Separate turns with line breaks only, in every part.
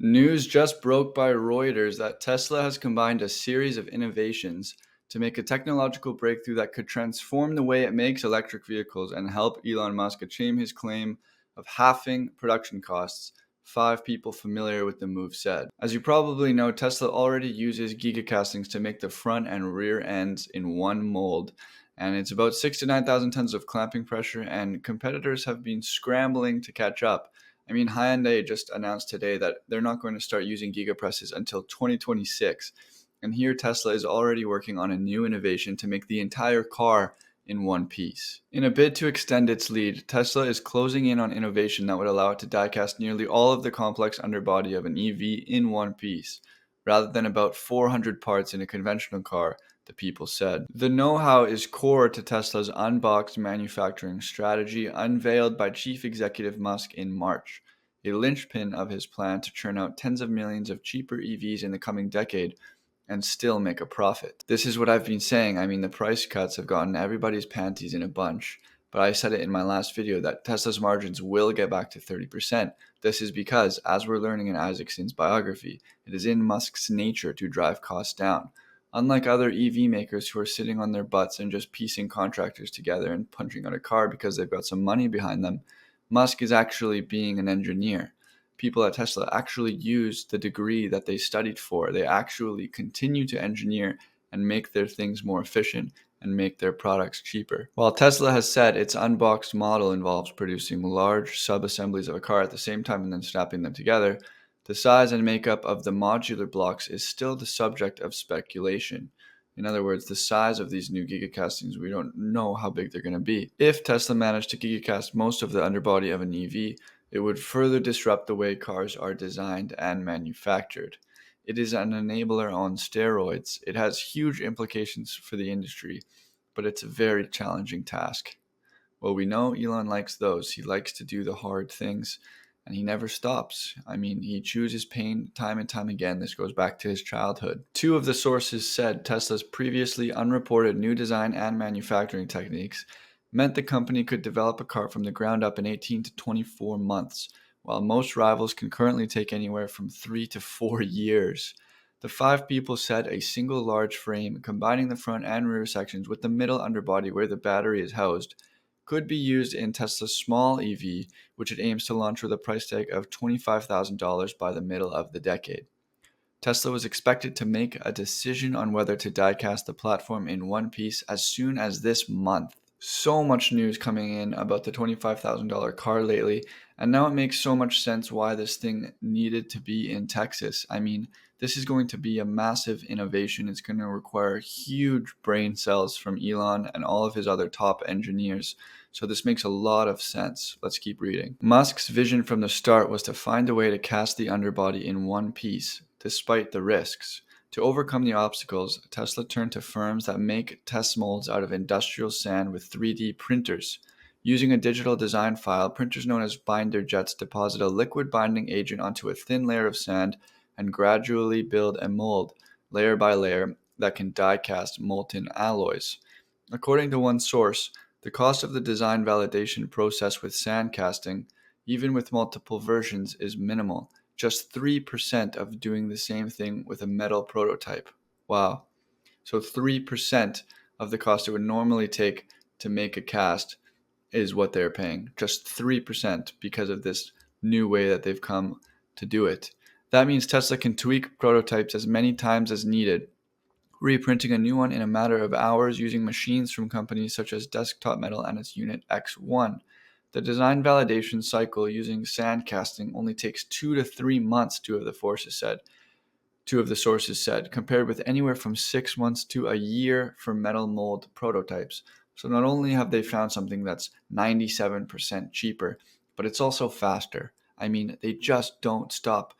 News just broke by Reuters that Tesla has combined a series of innovations to make a technological breakthrough that could transform the way it makes electric vehicles and help Elon Musk achieve his claim of halving production costs. Five people familiar with the move said. As you probably know, Tesla already uses Giga castings to make the front and rear ends in one mold, and it's about 6 to 9,000 tons of clamping pressure, and competitors have been scrambling to catch up. I mean, Hyundai just announced today that they're not going to start using Giga Presses until 2026. And here Tesla is already working on a new innovation to make the entire car in one piece. In a bid to extend its lead, Tesla is closing in on innovation that would allow it to die-cast nearly all of the complex underbody of an EV in one piece, rather than about 400 parts in a conventional car, the people said. The know-how is core to Tesla's unboxed manufacturing strategy unveiled by Chief Executive Musk in March, a linchpin of his plan to churn out tens of millions of cheaper EVs in the coming decade and still make a profit. This is what I've been saying. I mean, the price cuts have gotten everybody's panties in a bunch. But I said it in my last video that Tesla's margins will get back to 30%. This is because, as we're learning in Isaacson's biography, it is in Musk's nature to drive costs down. Unlike other EV makers who are sitting on their butts and just piecing contractors together and punching out a car because they've got some money behind them, Musk is actually being an engineer. People at Tesla actually use the degree that they studied for. They actually continue to engineer and make their things more efficient and make their products cheaper. While Tesla has said its unboxed model involves producing large sub-assemblies of a car at the same time and then snapping them together, the size and makeup of the modular blocks is still the subject of speculation. In other words, the size of these new gigacastings, we don't know how big they're going to be. If Tesla managed to gigacast most of the underbody of an EV, it would further disrupt the way cars are designed and manufactured. It is an enabler on steroids. It has huge implications for the industry, but it's a very challenging task. Well, we know Elon likes those. He likes to do the hard things, and he never stops. I mean, he chooses pain time and time again. This goes back to his childhood. Two of the sources said Tesla's previously unreported new design and manufacturing techniques meant the company could develop a car from the ground up in 18 to 24 months, while most rivals can currently take anywhere from 3 to 4 years. The five people said a single large frame, combining the front and rear sections with the middle underbody where the battery is housed, could be used in Tesla's small EV, which it aims to launch with a price tag of $25,000 by the middle of the decade. Tesla was expected to make a decision on whether to die-cast the platform in one piece as soon as this month. So much news coming in about the $25,000 car lately, and now it makes so much sense why this thing needed to be in Texas. I mean, this is going to be a massive innovation. It's going to require huge brain cells from Elon and all of his other top engineers. So this makes a lot of sense. Let's keep reading. Musk's vision from the start was to find a way to cast the underbody in one piece, despite the risks. To overcome the obstacles, Tesla turned to firms that make test molds out of industrial sand with 3D printers. Using a digital design file, printers known as binder jets deposit a liquid binding agent onto a thin layer of sand and gradually build a mold, layer by layer, that can die-cast molten alloys. According to one source, the cost of the design validation process with sand casting, even with multiple versions, is minimal. Just 3% of doing the same thing with a metal prototype. Wow. So 3% of the cost it would normally take to make a cast is what they're paying. Just 3% because of this new way that they've come to do it. That means Tesla can tweak prototypes as many times as needed, reprinting a new one in a matter of hours using machines from companies such as Desktop Metal and its Unit X1. The design validation cycle using sand casting only takes 2 to 3 months, two of the sources said, compared with anywhere from 6 months to a year for metal mold prototypes. So not only have they found something that's 97% cheaper, but it's also faster. I mean, they just don't stop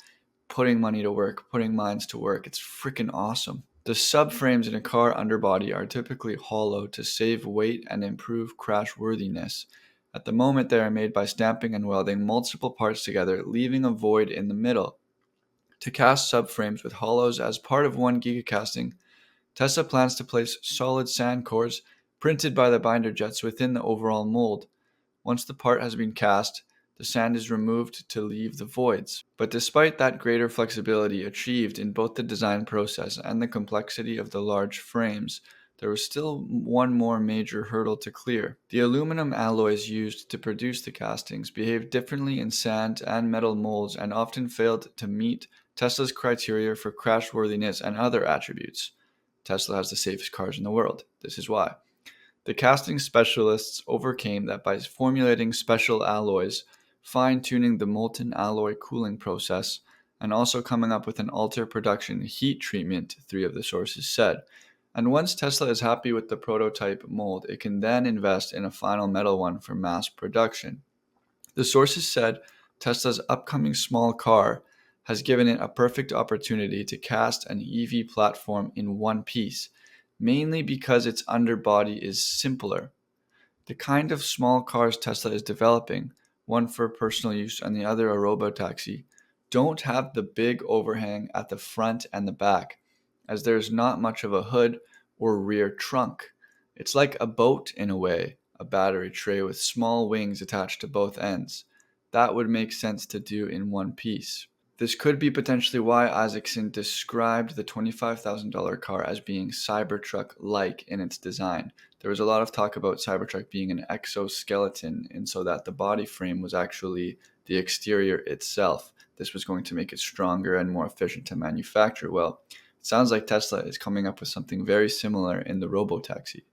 putting money to work, putting minds to work. It's freaking awesome. The subframes in a car underbody are typically hollow to save weight and improve crashworthiness. At the moment, they are made by stamping and welding multiple parts together, leaving a void in the middle. To cast subframes with hollows as part of one gigacasting, Tesla plans to place solid sand cores printed by the binder jets within the overall mold. Once the part has been cast, The sand is removed to leave the voids. But despite that greater flexibility achieved in both the design process and the complexity of the large frames, there was still one more major hurdle to clear. The aluminum alloys used to produce the castings behaved differently in sand and metal molds and often failed to meet Tesla's criteria for crashworthiness and other attributes. Tesla has the safest cars in the world. This is why. The casting specialists overcame that by formulating special alloys, fine-tuning the molten alloy cooling process, and also coming up with an alter production heat treatment, three of the sources said. And once Tesla is happy with the prototype mold, it can then invest in a final metal one for mass production. The sources said Tesla's upcoming small car has given it a perfect opportunity to cast an EV platform in one piece, mainly because its underbody is simpler. The kind of small cars Tesla is developing, one for personal use and the other a robotaxi, don't have the big overhang at the front and the back, as there's not much of a hood or rear trunk. It's like a boat in a way, a battery tray with small wings attached to both ends. That would make sense to do in one piece. This could be potentially why Isaacson described the $25,000 car as being Cybertruck-like in its design. There was a lot of talk about Cybertruck being an exoskeleton, and so that the body frame was actually the exterior itself. This was going to make it stronger and more efficient to manufacture. Well, it sounds like Tesla is coming up with something very similar in the robotaxi.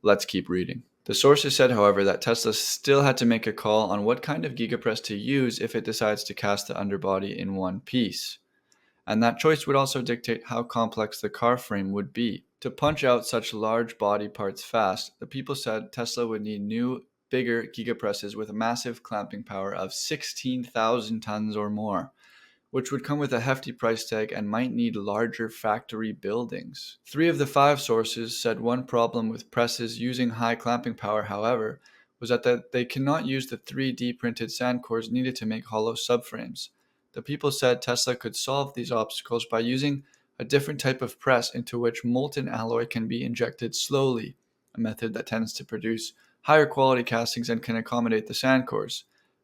Let's keep reading. The sources said, however, that Tesla still had to make a call on what kind of Giga Press to use if it decides to cast the underbody in one piece. And that choice would also dictate how complex the car frame would be. To punch out such large body parts fast, the people said Tesla would need new, bigger Giga Presses with a massive clamping power of 16,000 tons or more, which would come with a hefty price tag and might need larger factory buildings. 3 of the 5 sources said one problem with presses using high clamping power, however, was that they cannot use the 3D printed sand cores needed to make hollow subframes. The people said Tesla could solve these obstacles by using a different type of press into which molten alloy can be injected slowly, a method that tends to produce higher quality castings and can accommodate the sand cores.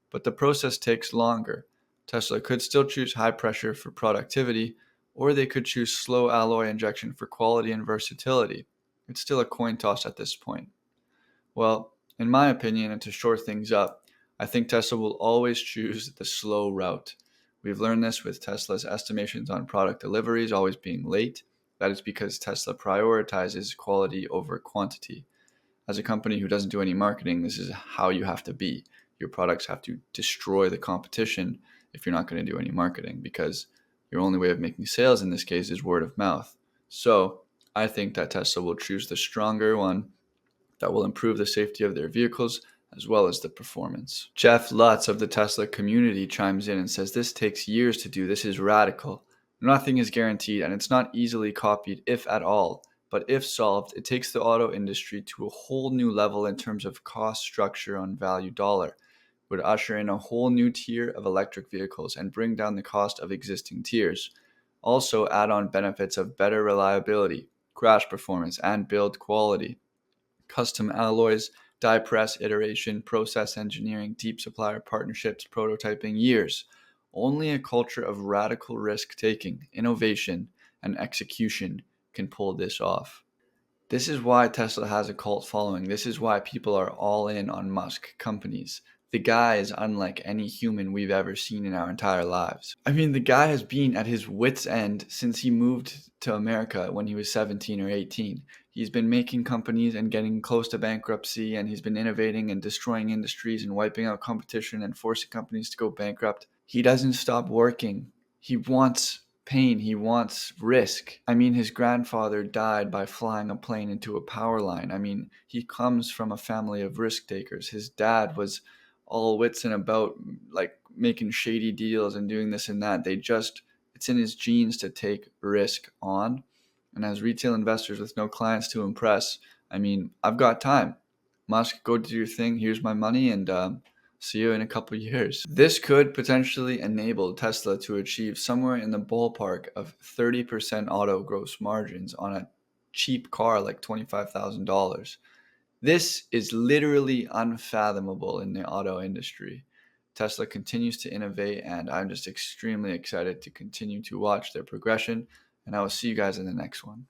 But the process takes longer. Tesla could still choose high pressure for productivity, or they could choose slow alloy injection for quality and versatility. It's still a coin toss at this point. Well, in my opinion, and to shore things up, I think Tesla will always choose the slow route. We've learned this with Tesla's estimations on product deliveries always being late. That is because Tesla prioritizes quality over quantity. As a company who doesn't do any marketing, this is how you have to be. Your products have to destroy the competition if you're not going to do any marketing, because your only way of making sales in this case is word of mouth. So I think that Tesla will choose the stronger one that will improve the safety of their vehicles as well as the performance. Jeff Lutz of the Tesla community chimes in and says, "This takes years to do. This is radical. Nothing is guaranteed, and it's not easily copied, if at all. But if solved, it takes the auto industry to a whole new level in terms of cost structure on value dollar. Would usher in a whole new tier of electric vehicles and bring down the cost of existing tiers. Also add on benefits of better reliability, crash performance, and build quality. Custom alloys, die press iteration, process engineering, deep supplier partnerships, prototyping, years. Only a culture of radical risk-taking, innovation, and execution can pull this off." This is why Tesla has a cult following. This is why people are all in on Musk companies. The guy is unlike any human we've ever seen in our entire lives. I mean, the guy has been at his wit's end since he moved to America when he was 17 or 18. He's been making companies and getting close to bankruptcy, and he's been innovating and destroying industries and wiping out competition and forcing companies to go bankrupt. He doesn't stop working. He wants pain. He wants risk. I mean, his grandfather died by flying a plane into a power line. I mean, he comes from a family of risk takers. His dad was all wits and about, like, making shady deals and doing this and that. It's in his genes to take risk on. And as retail investors with no clients to impress, I mean, I've got time. Musk, go do your thing. Here's my money, and see you in a couple years. This could potentially enable Tesla to achieve somewhere in the ballpark of 30% auto gross margins on a cheap car like $25,000. This is literally unfathomable in the auto industry. Tesla continues to innovate, and I'm just extremely excited to continue to watch their progression. And I will see you guys in the next one.